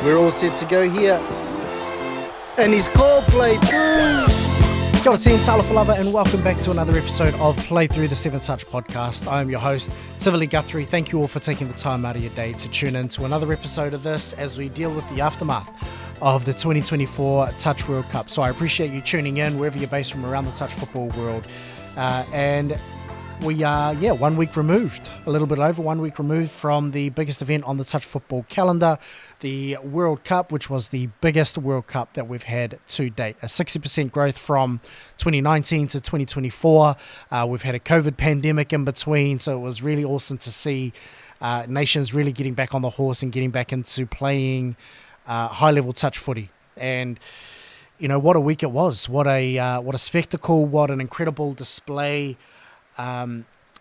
We're all set to go here. And he's called Playthrough. Kia ora team, Talofa Lava, and welcome back to another episode of Playthrough the 7 Touch podcast. I am your host, Tivoli Guthrie. Thank you all for taking the time out of your day to tune in to another episode of this as we deal with the aftermath of the 2024 Touch World Cup. So I appreciate you tuning in wherever you're based from around the touch football world. And we are, 1 week removed, a little bit over 1 week removed from the biggest event on the touch football calendar, the World Cup, which was the biggest World Cup that we've had to date. A 60% growth from 2019 to 2024. We've had a COVID pandemic in between, so it was really awesome to see nations really getting back on the horse and getting back into playing high-level touch footy. And you know, what a week it was. What a spectacle, what an incredible display,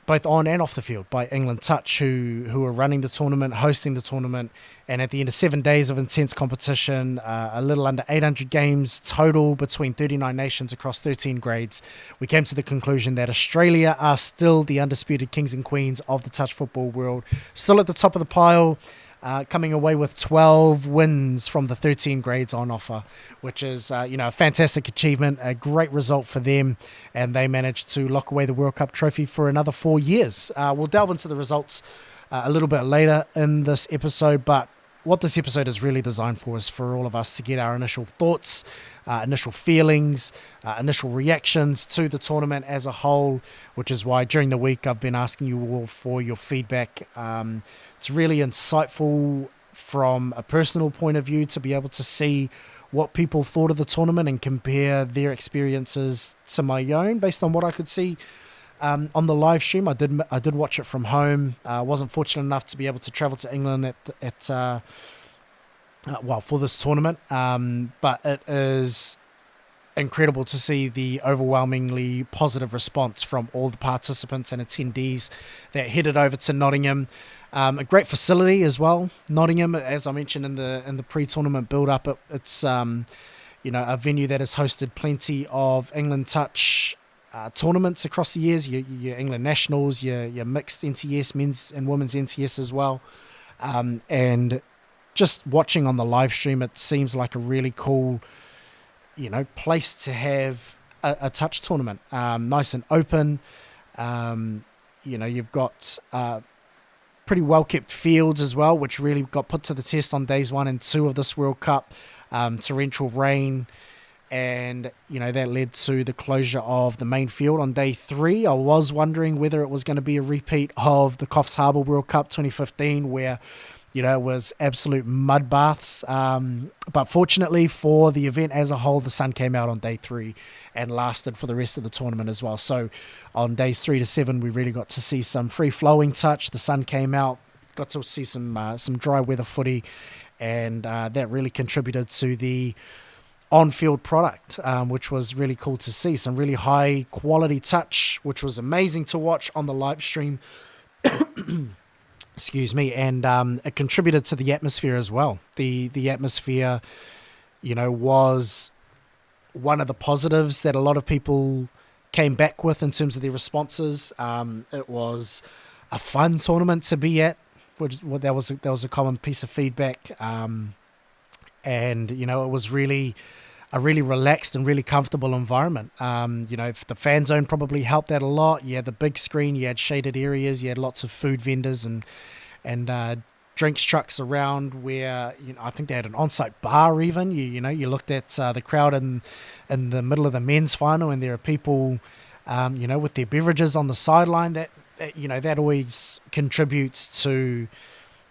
both on and off the field, by England Touch, who are running the tournament, hosting the tournament, and at the end of 7 days of intense competition, a little under 800 games total between 39 nations across 13 grades, we came to the conclusion that Australia are still the undisputed kings and queens of the touch football world, still at the top of the pile, coming away with 12 wins from the 13 grades on offer, which is, a fantastic achievement, a great result for them, and they managed to lock away the World Cup trophy for another 4 years. We'll delve into the results a little bit later in this episode, but what this episode is really designed for is for all of us to get our initial thoughts, initial feelings, initial reactions to the tournament as a whole, which is why during the week I've been asking you all for your feedback. It's really insightful from a personal point of view to be able to see what people thought of the tournament and compare their experiences to my own based on what I could see on the live stream. I did watch it from home. I wasn't fortunate enough to be able to travel to England for this tournament, but it is incredible to see the overwhelmingly positive response from all the participants and attendees that headed over to Nottingham. A great facility as well. Nottingham, as I mentioned in the pre-tournament build-up, it's a venue that has hosted plenty of England Touch tournaments across the years. Your England Nationals, your mixed NTS, men's and women's NTS as well. And just watching on the live stream, it seems like a really cool, place to have a touch tournament. Nice and open. You've got pretty well-kept fields as well, which really got put to the test on days 1 and 2 of this World Cup. Torrential rain, and that led to the closure of the main field on day 3. I was wondering whether it was going to be a repeat of the Coffs Harbour World Cup 2015, where it was absolute mud baths. But fortunately for the event as a whole, the sun came out on day 3 and lasted for the rest of the tournament as well. So on days 3 to 7, we really got to see some free-flowing touch. The sun came out, got to see some dry weather footy, and that really contributed to the on-field product, which was really cool to see. Some really high-quality touch, which was amazing to watch on the live stream. Excuse me, and it contributed to the atmosphere as well. The atmosphere, was one of the positives that a lot of people came back with in terms of their responses. It was a fun tournament to be at, which that was a common piece of feedback. And it was really a really relaxed and really comfortable environment. The fan zone probably helped that a lot. You had the big screen, you had shaded areas, you had lots of food vendors and drinks trucks around where, I think they had an on-site bar even. You looked at the crowd in the middle of the men's final, and there are people, with their beverages on the sideline. That always contributes to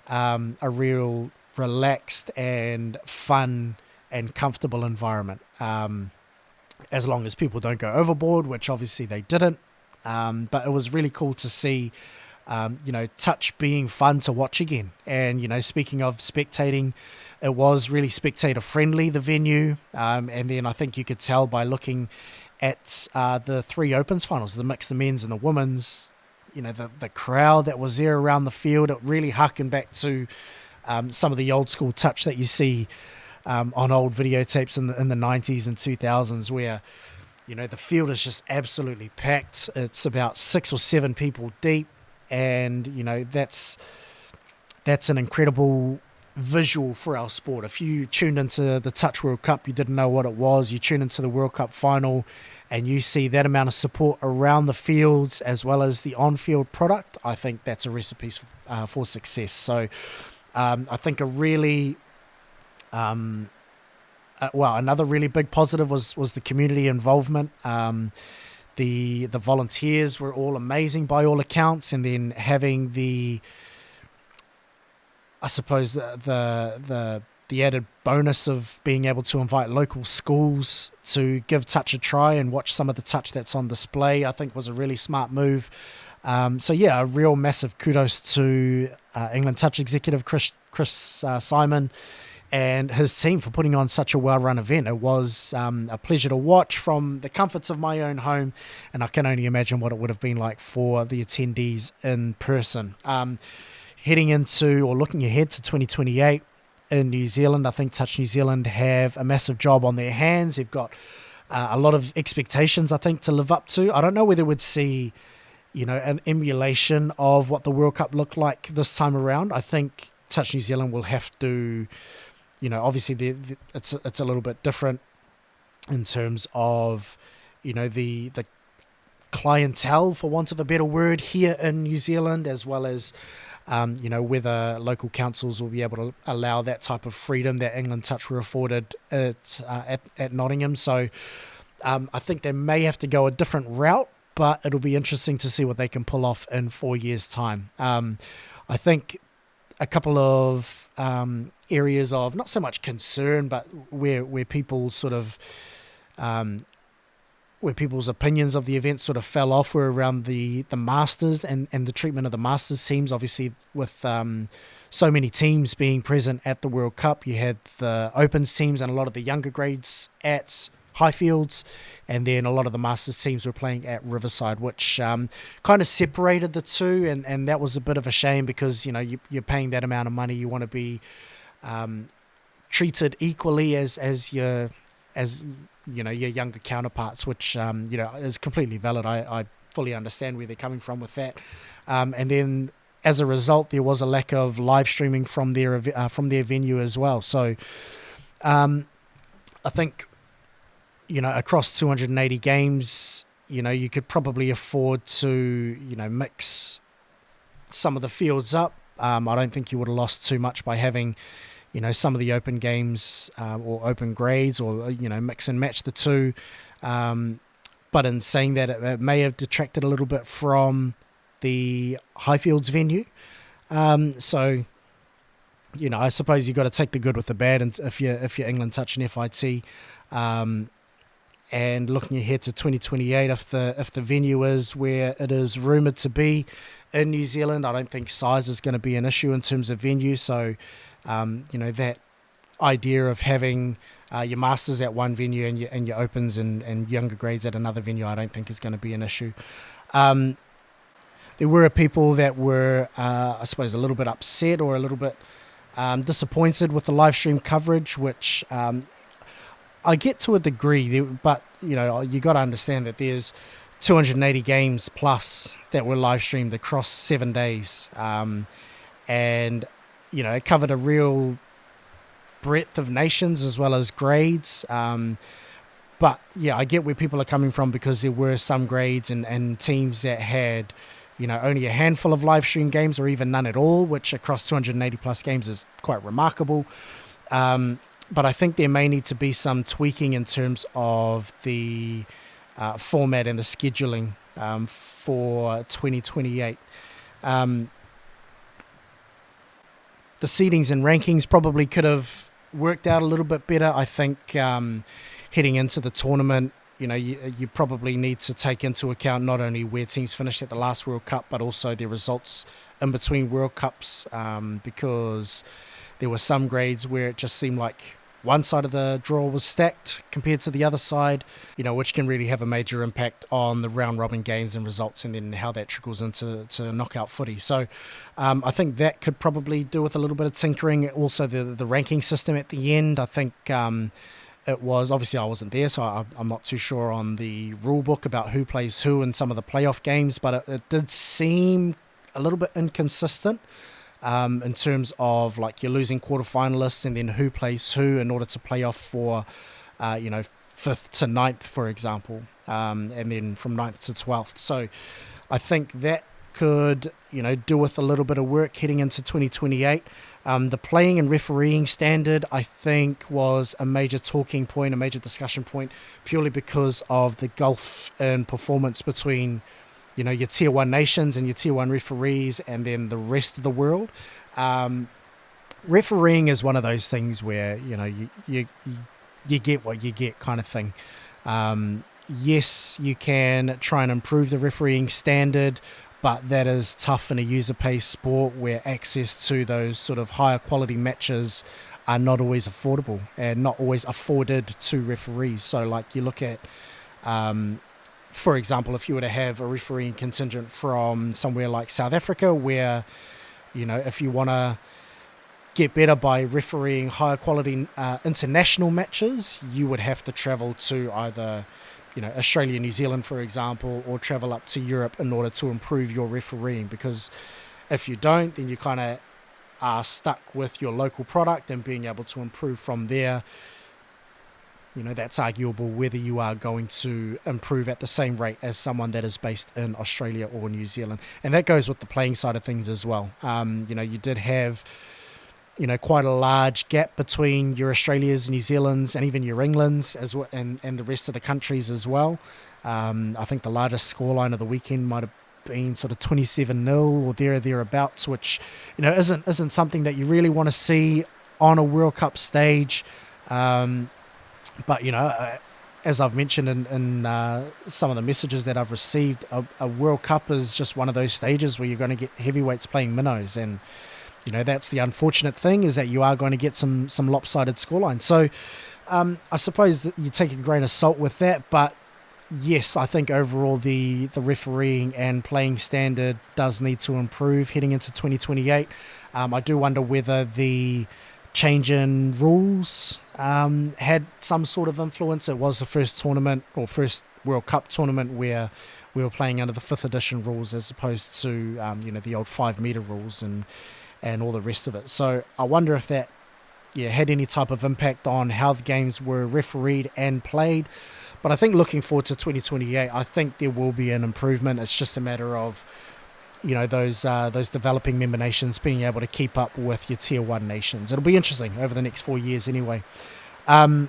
a real relaxed and fun and comfortable environment, as long as people don't go overboard, which obviously they didn't. But it was really cool to see touch being fun to watch again. And, speaking of spectating, it was really spectator friendly, the venue. And then I think you could tell by looking at the 3 Opens finals, the mixed, the men's and the women's, the crowd that was there around the field. It really harkened back to some of the old school touch that you see on old videotapes in the 90s and 2000s, where the field is just absolutely packed. It's about 6 or 7 people deep, and that's an incredible visual for our sport. If you tuned into the Touch World Cup, you didn't know what it was. You tune into the World Cup final and you see that amount of support around the fields as well as the on-field product. I think that's a recipe for success. So I think another really big positive was the community involvement. The volunteers were all amazing by all accounts, and then having I suppose the added bonus of being able to invite local schools to give touch a try and watch some of the touch that's on display, I think was a really smart move. A real massive kudos to England Touch executive Chris Simon and his team for putting on such a well-run event. It was a pleasure to watch from the comforts of my own home, and I can only imagine what it would have been like for the attendees in person. Heading into or looking ahead to 2028 in New Zealand, I think Touch New Zealand have a massive job on their hands. They've got a lot of expectations, I think, to live up to. I don't know whether we'd see, an emulation of what the World Cup looked like this time around. I think Touch New Zealand will have to, obviously it's a little bit different in terms of, the clientele, for want of a better word, here in New Zealand, as well as whether local councils will be able to allow that type of freedom that England Touch were afforded at Nottingham. So I think they may have to go a different route, but it'll be interesting to see what they can pull off in 4 years' time. I think a couple of areas of not so much concern, but where people sort of where people's opinions of the event sort of fell off were around the Masters and the treatment of the Masters teams. Obviously, with so many teams being present at the World Cup, you had the Opens teams and a lot of the younger grades at Highfields, and then a lot of the Masters teams were playing at Riverside, which kind of separated the two, and that was a bit of a shame because you're paying that amount of money, you want to be treated equally as your younger counterparts, which is completely valid. I fully understand where they're coming from with that, and then as a result, there was a lack of live streaming from their venue as well. So I think across 280 games, you could probably afford to mix some of the fields up. I don't think you would have lost too much by having some of the open games or open grades, or mix and match the two. But in saying that, it may have detracted a little bit from the Highfields venue. So I suppose you've got to take the good with the bad, and if you're England Touch and FIT. And looking ahead to 2028, if the venue is where it is rumoured to be in New Zealand, I don't think size is going to be an issue in terms of venue. So, that idea of having your Masters at one venue and your Opens and younger grades at another venue, I don't think is going to be an issue. There were people that were, I suppose, a little bit upset or a little bit disappointed with the live stream coverage, which I get to a degree, but you got to understand that there's 280 games plus that were live streamed across 7 days, and it covered a real breadth of nations as well as grades. But yeah, I get where people are coming from, because there were some grades and teams that had only a handful of live stream games or even none at all, which across 280 plus games is quite remarkable. But I think there may need to be some tweaking in terms of the format and the scheduling for 2028. The seedings and rankings probably could have worked out a little bit better. I think heading into the tournament, you probably need to take into account not only where teams finished at the last World Cup, but also their results in between World Cups, because there were some grades where it just seemed like one side of the draw was stacked compared to the other side, which can really have a major impact on the round robin games and results, and then how that trickles into knockout footy. So I think that could probably do with a little bit of tinkering. Also the ranking system at the end, I think it was, obviously I wasn't there, so I'm not too sure on the rule book about who plays who in some of the playoff games, but it did seem a little bit inconsistent. in terms of like you're losing quarterfinalists and then who plays who in order to play off for, 5th to 9th, for example, and then from 9th to 12th. So I think that could, do with a little bit of work heading into 2028. The playing and refereeing standard, I think, was a major talking point, a major discussion point, purely because of the gulf in performance between, your tier one nations and your tier one referees and then the rest of the world. Refereeing is one of those things where, you get what you get kind of thing. Yes, you can try and improve the refereeing standard, but that is tough in a user-paced sport where access to those sort of higher quality matches are not always affordable and not always afforded to referees. So like you look at, for example, if you were to have a refereeing contingent from somewhere like South Africa where, if you want to get better by refereeing higher quality international matches, you would have to travel to either Australia, New Zealand, for example, or travel up to Europe in order to improve your refereeing, because if you don't, then you kind of are stuck with your local product and being able to improve from there. That's arguable whether you are going to improve at the same rate as someone that is based in Australia or New Zealand. And that goes with the playing side of things as well. You did have quite a large gap between your Australias, New Zealands, and even your Englands as well, and the rest of the countries as well. I think the largest scoreline of the weekend might have been sort of 27-0 or thereabouts, which isn't something that you really want to see on a World Cup stage. But as I've mentioned in some of the messages that I've received, a World Cup is just one of those stages where you're going to get heavyweights playing minnows, and that's the unfortunate thing, is that you are going to get some lopsided scorelines. So I suppose that you take a grain of salt with that, but yes, I think overall the refereeing and playing standard does need to improve heading into 2028. I do wonder whether the change in rules had some sort of influence. It was the first tournament or first World Cup tournament where we were playing under the 5th edition rules as opposed to the old 5 meter rules and all the rest of it. So I wonder if that had any type of impact on how the games were refereed and played. But I think looking forward to 2028, I think there will be an improvement. It's just a matter of those developing member nations being able to keep up with your tier one nations. It'll be interesting over the next 4 years anyway. I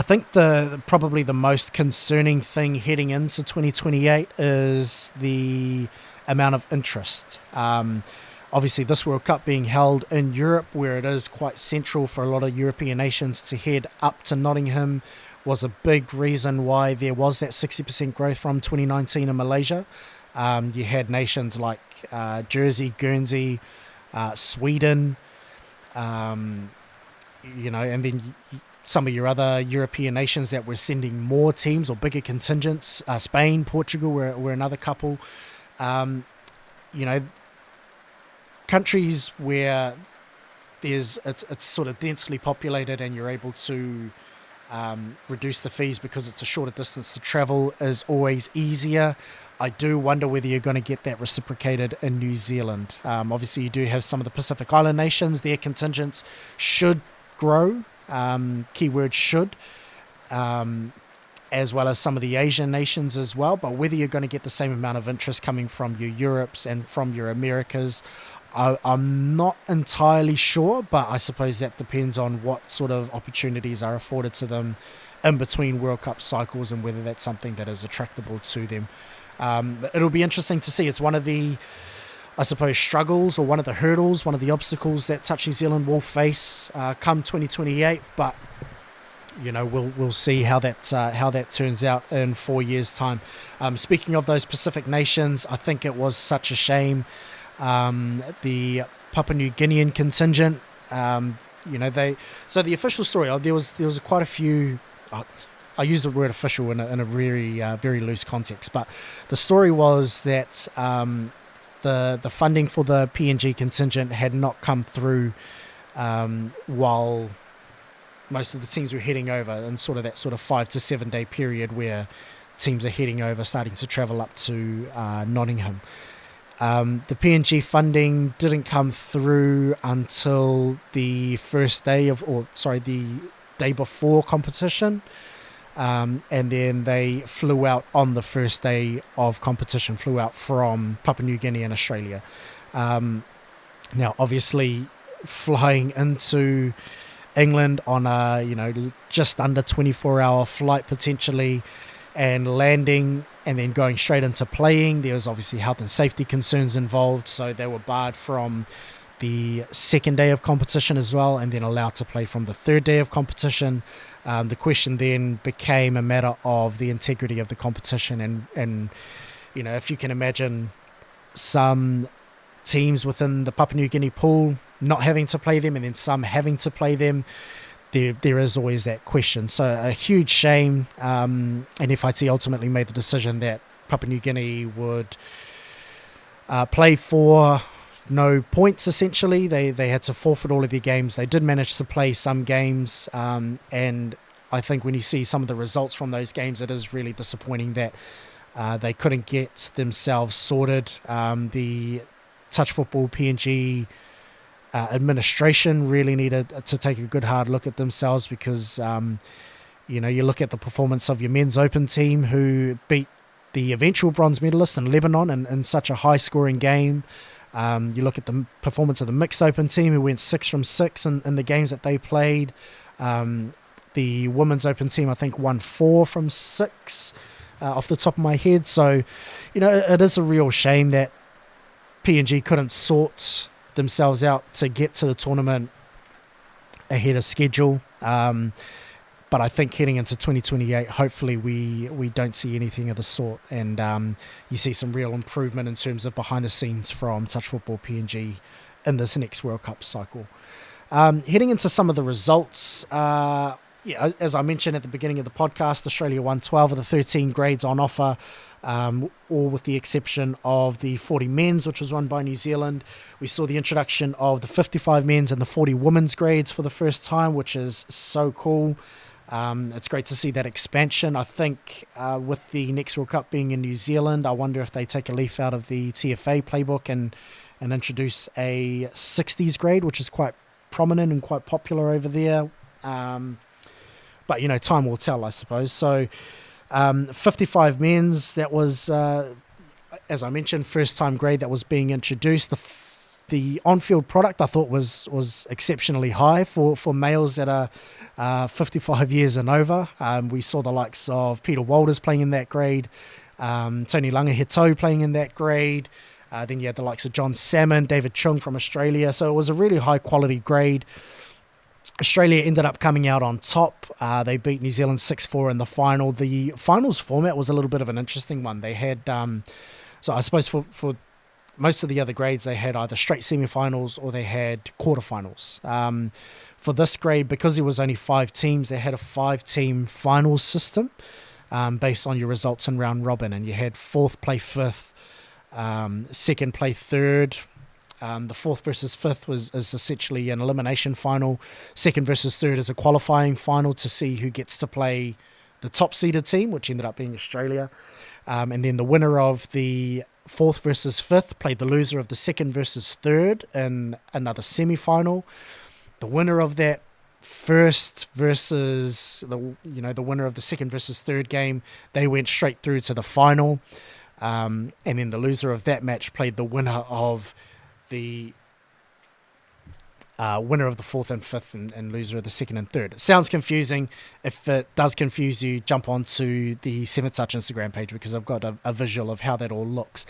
think probably the most concerning thing heading into 2028 is the amount of interest. Obviously, this World Cup being held in Europe, where it is quite central for a lot of European nations to head up to Nottingham, was a big reason why there was that 60% growth from 2019 in Malaysia. You had nations like Jersey, Guernsey, Sweden, and then some of your other European nations that were sending more teams or bigger contingents. Spain, Portugal were another couple. Countries where it's sort of densely populated and you're able to reduce the fees because it's a shorter distance to travel is always easier. I do wonder whether you're going to get that reciprocated in New Zealand. Obviously, you do have some of the Pacific Island nations. Their contingents should grow. Keyword should. As well as some of the Asian nations as well. But whether you're going to get the same amount of interest coming from your Europes and from your Americas, I'm not entirely sure, but I suppose that depends on what sort of opportunities are afforded to them in between World Cup cycles and whether that's something that is attractable to them. It'll be interesting to see. It's one of the, I suppose, struggles or one of the hurdles, one of the obstacles that Touch New Zealand will face come 2028, but we'll see how that turns out in 4 years' time. Speaking of those Pacific nations, I think it was such a shame. The Papua New Guinean contingent, so the official story, there was quite a few. I use the word official in a very very loose context, but the story was that the funding for the PNG contingent had not come through while most of the teams were heading over in that 5 to 7 day period where teams are heading over, starting to travel up to Nottingham. The PNG funding didn't come through until the day before competition. And then they flew out on the first day of competition, flew out from Papua New Guinea and Australia. Now, obviously, flying into England on a, just under 24-hour flight potentially, and landing and then going straight into playing, there was obviously health and safety concerns involved, so they were barred from the second day of competition as well, and then allowed to play from the third day of competition. The question then became a matter of the integrity of the competition, and if you can imagine some teams within the Papua New Guinea pool not having to play them and then some having to play them, there is always that question. So a huge shame, and FIT ultimately made the decision that Papua New Guinea would play for no points, essentially. They had to forfeit all of their games. They did manage to play some games, and I think when you see some of the results from those games, it is really disappointing that they couldn't get themselves sorted. The Touch Football PNG administration really needed to take a good hard look at themselves, because you look at the performance of your men's open team, who beat the eventual bronze medalists in Lebanon in such a high scoring game. You look at the performance of the mixed open team, who went 6 from 6 in the games that they played. The women's open team, I think, won 4 from 6 off the top of my head. So it is a real shame that PNG couldn't sort themselves out to get to the tournament ahead of schedule. But I think heading into 2028, hopefully we don't see anything of the sort, and you see some real improvement in terms of behind the scenes from Touch Football PNG in this next World Cup cycle. Heading into some of the results, as I mentioned at the beginning of the podcast, Australia won 12 of the 13 grades on offer, all with the exception of the 40 men's, which was won by New Zealand. We saw the introduction of the 55 men's and the 40 women's grades for the first time, which is so cool. It's great to see that expansion. I think with the next World Cup being in New Zealand, I wonder if they take a leaf out of the TFA playbook and introduce a 60s grade, which is quite prominent and quite popular over there. But time will tell, I suppose. So 55 men's, that was, as I mentioned, first time grade that was being introduced. The on-field product I thought was exceptionally high for males that are 55 years and over. We saw the likes of Peter Walters playing in that grade, Tony Langahito playing in that grade. Then you had the likes of John Salmon, David Chung from Australia. So it was a really high quality grade. Australia ended up coming out on top. They beat New Zealand 6-4 in the final. The finals format was a little bit of an interesting one. They had, so I suppose for most of the other grades, they had either straight semi-finals or they had quarterfinals. For this grade, because there was only 5 teams, they had a 5-team finals system based on your results in round robin. And you had 4th play 5th, 2nd play 3rd. The 4th versus 5th is essentially an elimination final. 2nd versus 3rd is a qualifying final to see who gets to play the top-seeded team, which ended up being Australia. And then the winner of the 4th versus 5th played the loser of the 2nd versus 3rd in another semi-final. The winner of that first versus the winner of the 2nd versus 3rd game, they went straight through to the final. And then the loser of that match played the winner of the winner of the 4th and 5th and loser of the 2nd and 3rd. It sounds confusing. If it does confuse you, jump onto the 7 Touch Instagram page, because I've got a visual of how that all looks.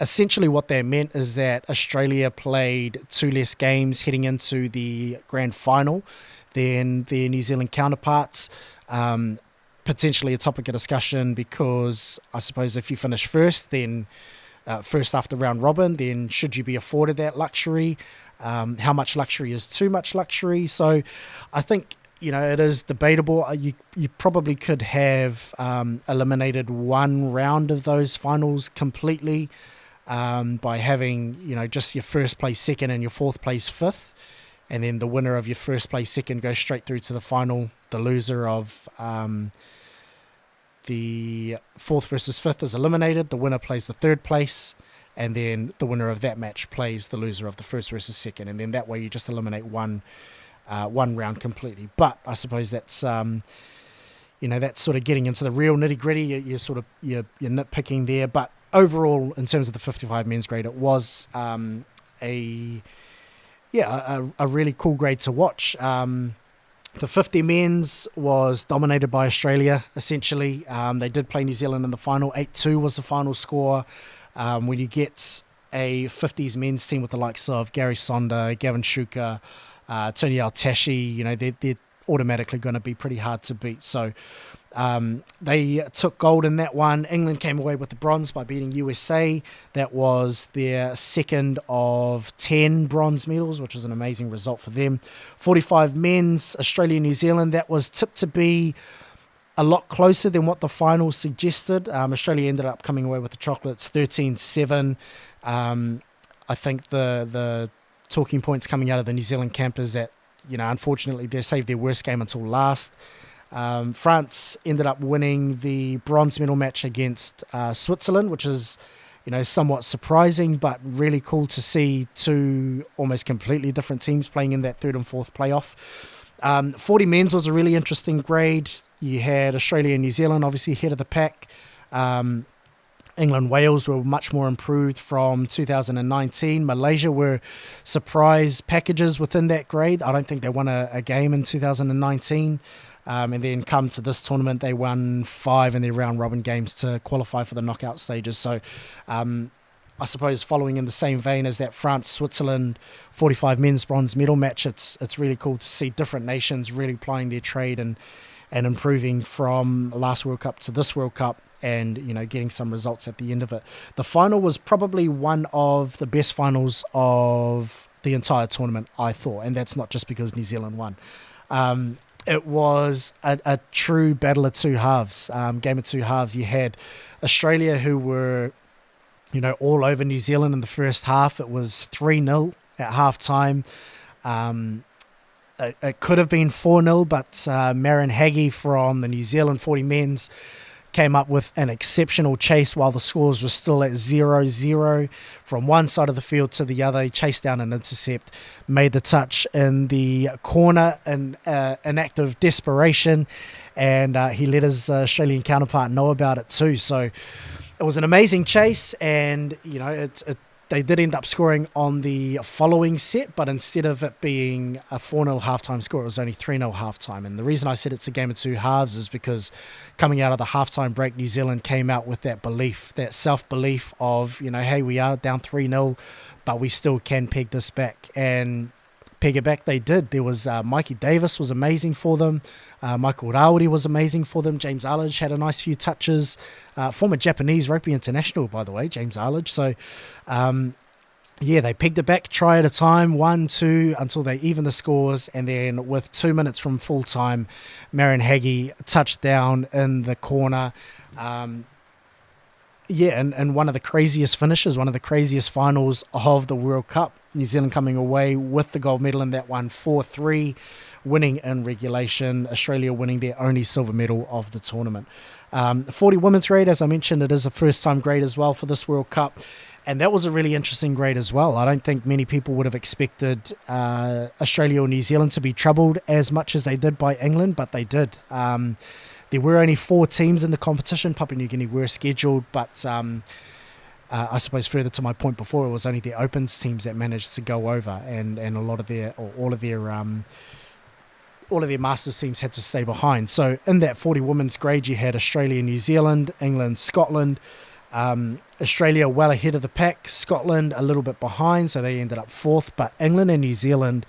Essentially what that meant is that Australia played 2 less games heading into the grand final than their New Zealand counterparts. Potentially a topic of discussion, because I suppose if you finish first, then first after round robin, then should you be afforded that luxury? How much luxury is too much luxury? So I think, it is debatable. You probably could have eliminated one round of those finals completely by having, just your first place 2nd and your 4th place 5th. And then the winner of your first place 2nd goes straight through to the final. The loser of the 4th versus 5th is eliminated. The winner plays the 3rd place. and then the winner of that match plays the loser of the first versus second, and then that way you just eliminate one round completely. But I suppose that's that's sort of getting into the real nitty gritty. You're nitpicking there, but overall, in terms of the 55 men's grade, it was a really cool grade to watch. The 50 men's was dominated by Australia, essentially. They did play New Zealand in the final. 8-2 was the final score. When you get a 50s men's team with the likes of Gary Sonda, Gavin Shuka, Tony Altashi, they're automatically going to be pretty hard to beat. So they took gold in that one. England came away with the bronze by beating USA. That was their second of 10 bronze medals, which was an amazing result for them. 45 men's, Australia, New Zealand, that was tipped to be a lot closer than what the final suggested. Australia ended up coming away with the chocolates 13-7. I think the talking points coming out of the New Zealand camp is that, unfortunately, they saved their worst game until last. France ended up winning the bronze medal match against Switzerland, which is, somewhat surprising, but really cool to see two almost completely different teams playing in that third and fourth playoff. 40 men's was a really interesting grade. You had Australia and New Zealand obviously ahead of the pack. England, Wales were much more improved from 2019. Malaysia were surprise packages within that grade. I don't think they won a game in 2019. And then come to this tournament, they won 5 in their round robin games to qualify for the knockout stages. So I suppose following in the same vein as that France-Switzerland 45 men's bronze medal match, it's really cool to see different nations really plying their trade and improving from last World Cup to this World Cup, and getting some results at the end of it. The final was probably one of the best finals of the entire tournament, I thought, and that's not just because New Zealand won. It was a true battle of two halves, game of two halves. You had Australia, who were all over New Zealand in the first half. It was 3-0 at half-time. It could have been 4-0, but Marion Haggie from the New Zealand 40 men's came up with an exceptional chase while the scores were still at 0-0 from one side of the field to the other. He chased down an intercept, made the touch in the corner in an act of desperation, and he let his Australian counterpart know about it too. So it was an amazing chase, and they did end up scoring on the following set, but instead of it being a 4-0 halftime score, it was only 3-0 halftime. And the reason I said it's a game of two halves is because coming out of the halftime break, New Zealand came out with that belief, that self-belief of, hey, we are down 3-0, but we still can peg this back. And peg it back they did. There was Mikey Davis was amazing for them. Michael Rawiri was amazing for them. James Arledge had a nice few touches. Former Japanese rugby international, by the way, James Arledge. So, they pegged it back, try at a time, 1-2, until they even the scores. And then with 2 minutes from full time, Marion Haggie touched down in the corner. And one of the craziest finishes, one of the craziest finals of the World Cup. New Zealand coming away with the gold medal in that one, 4-3, winning in regulation. Australia winning their only silver medal of the tournament. 40 women's grade, as I mentioned, it is a first-time grade as well for this World Cup. And that was a really interesting grade as well. I don't think many people would have expected Australia or New Zealand to be troubled as much as they did by England, but they did. There were only 4 teams in the competition. Papua New Guinea were scheduled, but I suppose further to my point before, it was only the Opens teams that managed to go over, and a lot of their, or all of their Masters teams had to stay behind. So in that 40 women's grade, you had Australia, New Zealand, England, Scotland. Australia well ahead of the pack, Scotland a little bit behind, so they ended up 4th. But England and New Zealand,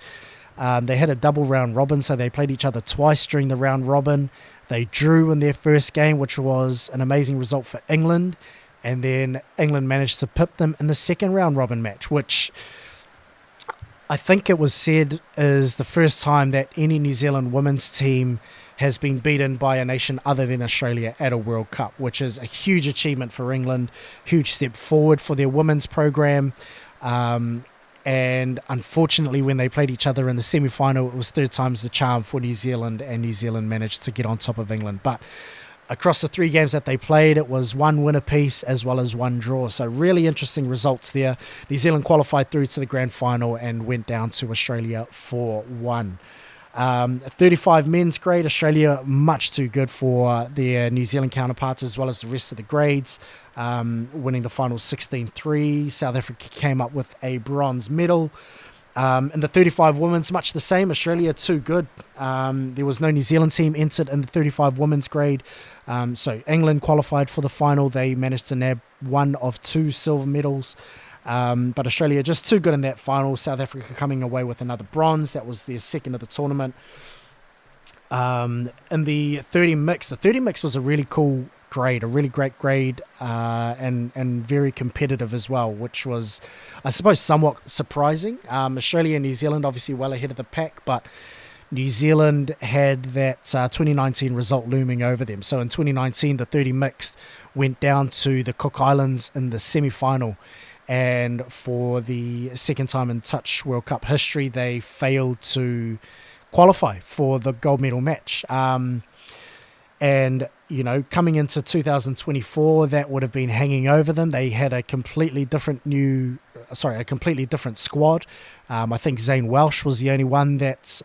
they had a double round robin, so they played each other twice during the round robin. They drew in their first game, which was an amazing result for England. And then England managed to pip them in the second round robin match, which I think it was said is the first time that any New Zealand women's team has been beaten by a nation other than Australia at a World Cup, which is a huge achievement for England, huge step forward for their women's program. And unfortunately, when they played each other in the semi-final, it was 3 times the charm for New Zealand, and New Zealand managed to get on top of England. But Across the 3 games that they played, it was 1 win apiece as well as 1 draw. So really interesting results there. New Zealand qualified through to the grand final and went down to Australia 4-1. 35 men's grade, Australia much too good for their New Zealand counterparts as well as the rest of the grades, winning the final 16-3. South Africa came up with a bronze medal. In the 35 women's, much the same. Australia too good. There was no New Zealand team entered in the 35 women's grade. So England qualified for the final. They managed to nab 1 of 2 silver medals. But Australia just too good in that final. South Africa coming away with another bronze. That was their second of the tournament. In the 30 mix, the 30 mix was a really cool grade, a really great grade, and very competitive as well, which was, I suppose, somewhat surprising. Australia and New Zealand obviously well ahead of the pack, but New Zealand had that 2019 result looming over them. So in 2019, the 30 mixed went down to the Cook Islands in the semi-final, and for the second time in Touch World Cup history, they failed to qualify for the gold medal match. And, you know, coming into 2024, that would have been hanging over them. They had a completely different squad. I think Zane Welsh was the only one that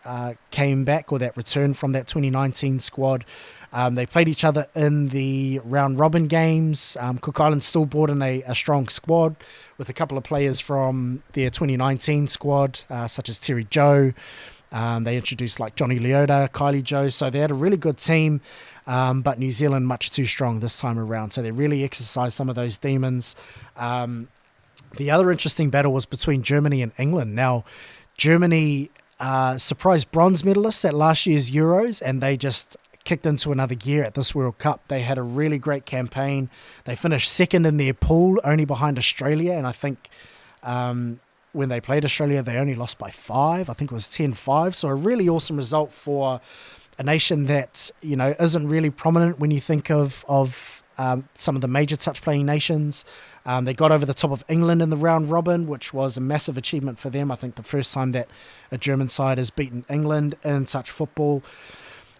came back or that returned from that 2019 squad. They played each other in the round robin games. Cook Islands still brought in a strong squad with a couple of players from their 2019 squad, such as Terry Joe. They introduced like Johnny Leota, Kylie Joe. So they had a really good team, but New Zealand much too strong this time around. So they really exercised some of those demons. The other interesting battle was between Germany and England. Now, Germany surprised bronze medalists at last year's Euros, and they just kicked into another gear at this World Cup. They had a really great campaign. They finished second in their pool, only behind Australia, and I think when they played Australia, they only lost by 5. I think it was 10-5. So a really awesome result for a nation that, you know, isn't really prominent when you think of some of the major touch-playing nations. They got over the top of England in the round robin, which was a massive achievement for them. I think the first time that a German side has beaten England in touch football.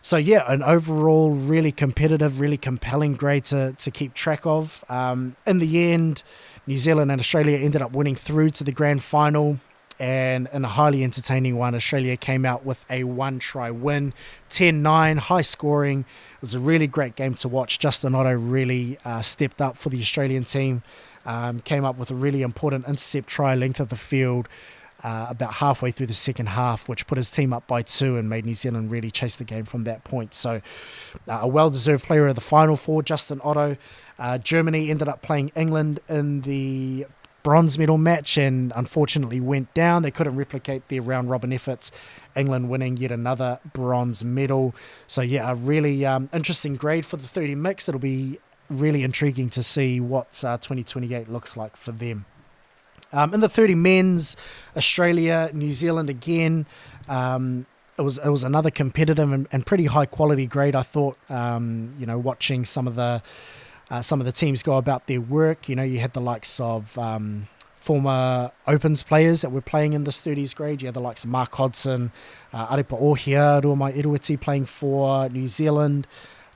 So yeah, an overall really competitive, really compelling grade to keep track of. In the end, New Zealand and Australia ended up winning through to the grand final, and in a highly entertaining one, Australia came out with a 1-try win, 10-9, high scoring. It was a really great game to watch. Justin Otto really stepped up for the Australian team, came up with a really important intercept try length of the field, about halfway through the second half, which put his team up by 2 and made New Zealand really chase the game from that point. So a well-deserved player of the final for Justin Otto. Germany ended up playing England in the bronze medal match and unfortunately went down. They couldn't replicate their round robin efforts, England winning yet another bronze medal. So yeah, a really interesting grade for the 30 mix. It'll be really intriguing to see what 2028 looks like for them. In the 30 men's, Australia, New Zealand again. It was another competitive and pretty high quality grade. I thought, watching some of the teams go about their work. You know, you had the likes of former Opens players that were playing in this 30s grade. You had the likes of Mark Hodson, Arepa Ohia, Ruamai Iruiti playing for New Zealand.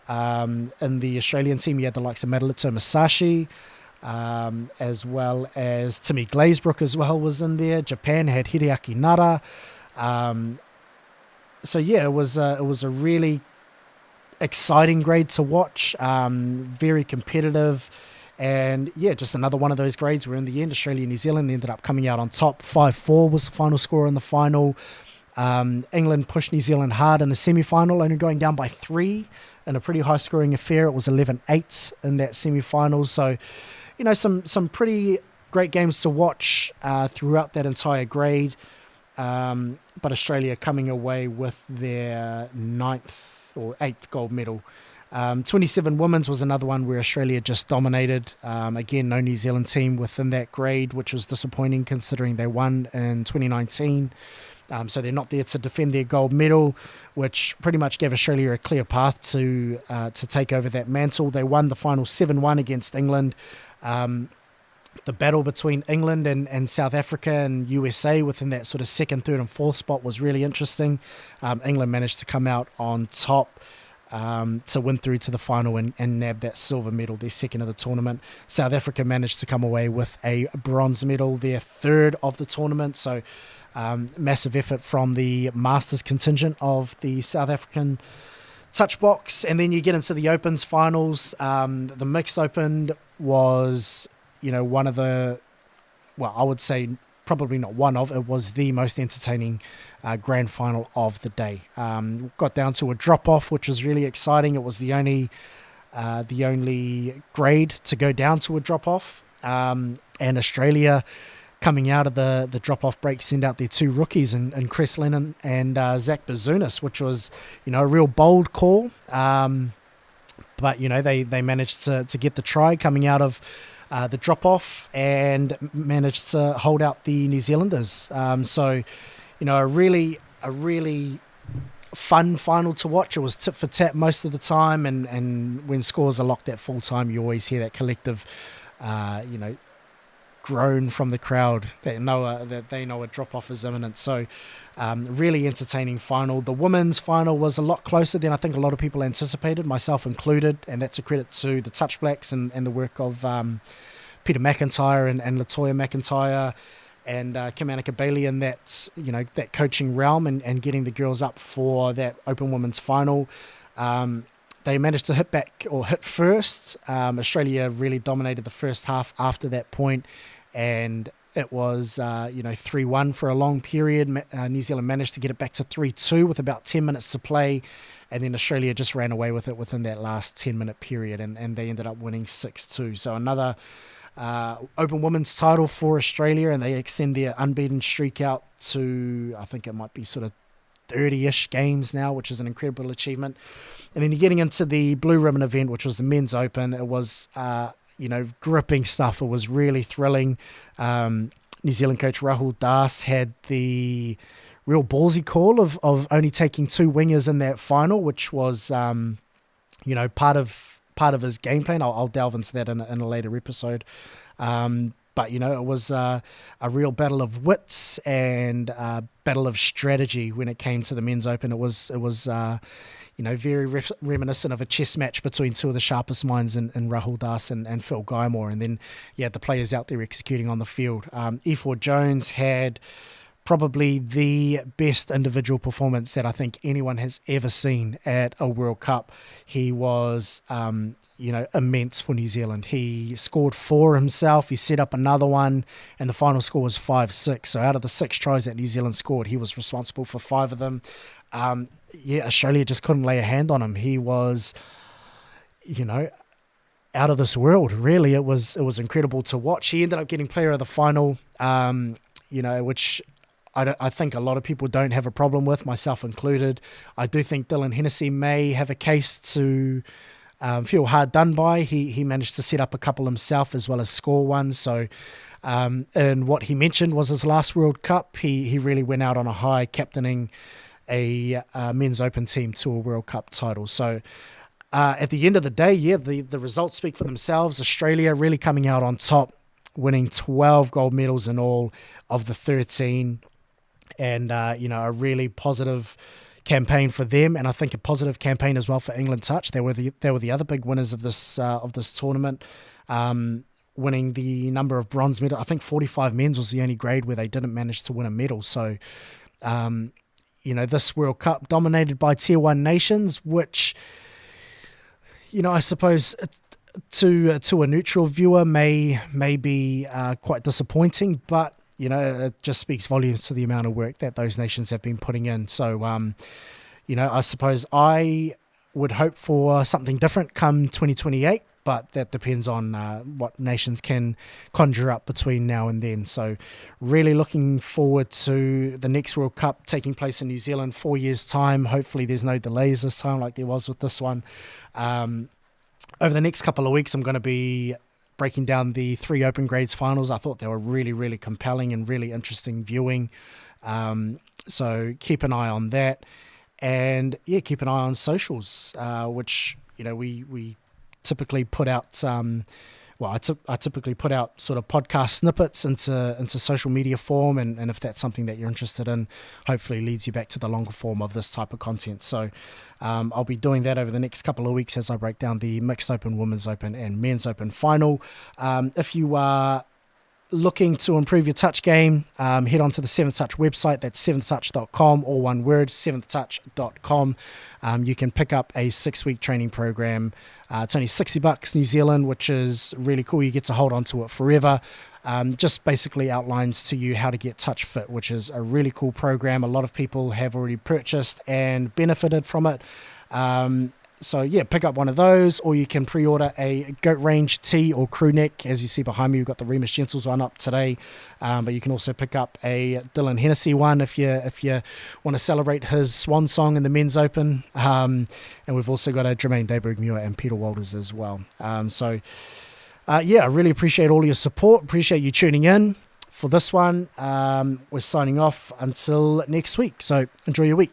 In the Australian team, you had the likes of Madelito Masashi, as well as Timmy Glazebrook as well was in there. Japan had Hideaki Nara. So yeah, it was a really exciting grade to watch, very competitive, and yeah, just another one of those grades where in the end Australia and New Zealand ended up coming out on top. 5-4 was the final score in the final. England pushed New Zealand hard in the semi-final, only going down by 3 in a pretty high scoring affair. It was 11-8 in that semi-final. So, you know, some pretty great games to watch throughout that entire grade. But Australia coming away with their 9th or 8th gold medal. 27 women's was another one where Australia just dominated. Again, no New Zealand team within that grade, which was disappointing considering they won in 2019. So they're not there to defend their gold medal, which pretty much gave Australia a clear path to take over that mantle. They won the final 7-1 against England. The battle between England and South Africa and USA within that sort of 2nd, 3rd and 4th spot was really interesting. England managed to come out on top. to win through to the final and nab that silver medal, their second of the tournament. South Africa managed to come away with a bronze medal, their third of the tournament. So massive effort from the Masters contingent of the South African touch box. And then you get into the Opens finals. The mixed Open was, one of the, well, I would say probably not one of, it was the most entertaining grand final of the day. Got down to a drop-off, which was really exciting. It was the only grade to go down to a drop-off. And Australia, coming out of the drop-off break, send out their two rookies and Chris Lennon and Zach Bazunas, which was, a real bold call. But, they managed to get the try coming out of the drop-off and managed to hold out the New Zealanders. So, a really fun final to watch. It was tit for tat most of the time, and when scores are locked at full time, you always hear that collective, groan from the crowd that they know a drop-off is imminent. So really entertaining final. The women's final was a lot closer than I think a lot of people anticipated, myself included, and that's a credit to the Touch Blacks and the work of Peter McIntyre and Latoya McIntyre and Kim Annika Bailey in that, that coaching realm and getting the girls up for that Open Women's final. They managed to hit first. Australia really dominated the first half after that point, and it was 3-1 for a long period. New Zealand managed to get it back to 3-2 with about 10 minutes to play, and then Australia just ran away with it within that last 10-minute period, and they ended up winning 6-2. So another Open Women's title for Australia, and they extend their unbeaten streak out to, I think it might be sort of 30-ish games now, which is an incredible achievement. And then you're getting into the Blue Ribbon event, which was the Men's Open. It was, gripping stuff. It was really thrilling. New Zealand coach Rahul Das had the real ballsy call of only taking two wingers in that final, which was, part of his game plan. I'll delve into that in a later episode. But, it was a real battle of wits and a battle of strategy when it came to the Men's Open. It was very reminiscent of a chess match between two of the sharpest minds in Rahul Das and Phil Guymore. And then, the players out there executing on the field. Efor Jones had probably the best individual performance that I think anyone has ever seen at a World Cup. He was, immense for New Zealand. He scored 4 himself. He set up another one, and the final score was 5-6. So out of the 6 tries that New Zealand scored, he was responsible for 5 of them. Australia just couldn't lay a hand on him. He was, out of this world, really. It was incredible to watch. He ended up getting player of the final, which I think a lot of people don't have a problem with, myself included. I do think Dylan Hennessy may have a case to feel hard done by. He managed to set up a couple himself as well as score one. So, and what he mentioned was his last World Cup. He really went out on a high, captaining a Men's Open team to a World Cup title. So at the end of the day, the results speak for themselves. Australia really coming out on top, winning 12 gold medals in all of the 13. And, a really positive campaign for them, and I think a positive campaign as well for England Touch. They were the other big winners of this tournament, winning the number of bronze medals. I think 45 men's was the only grade where they didn't manage to win a medal. So, this World Cup dominated by Tier 1 nations, which, I suppose to a neutral viewer may be quite disappointing, but it just speaks volumes to the amount of work that those nations have been putting in. So, I suppose I would hope for something different come 2028, but that depends on what nations can conjure up between now and then. So really looking forward to the next World Cup taking place in New Zealand 4 years' time. Hopefully there's no delays this time like there was with this one. Over the next couple of weeks, I'm going to be breaking down the 3 open grades finals. I thought they were really, really compelling and really interesting viewing. So keep an eye on that. And keep an eye on socials, which, we typically put out I typically put out sort of podcast snippets into social media form, and if that's something that you're interested in, hopefully leads you back to the longer form of this type of content. So I'll be doing that over the next couple of weeks as I break down the Mixed Open, Women's Open and Men's Open final. If you are looking to improve your touch game, head on to the 7th Touch website. That's 7thtouch.com, all one word, 7thtouch.com. You can pick up a 6-week training program. It's only $60 New Zealand, which is really cool. You get to hold on to it forever. Just basically outlines to you how to get touch fit, which is a really cool program. A lot of people have already purchased and benefited from it. So yeah, pick up one of those, or you can pre-order a Goat Range tee or crew neck. As you see behind me, we've got the Remus Gentles one up today, but you can also pick up a Dylan Hennessy one if you want to celebrate his swan song in the Men's Open. And we've also got a Jermaine Dayberg-Muir and Peter Walters as well. Yeah, I really appreciate all your support. Appreciate you tuning in for this one. We're signing off until next week. So enjoy your week.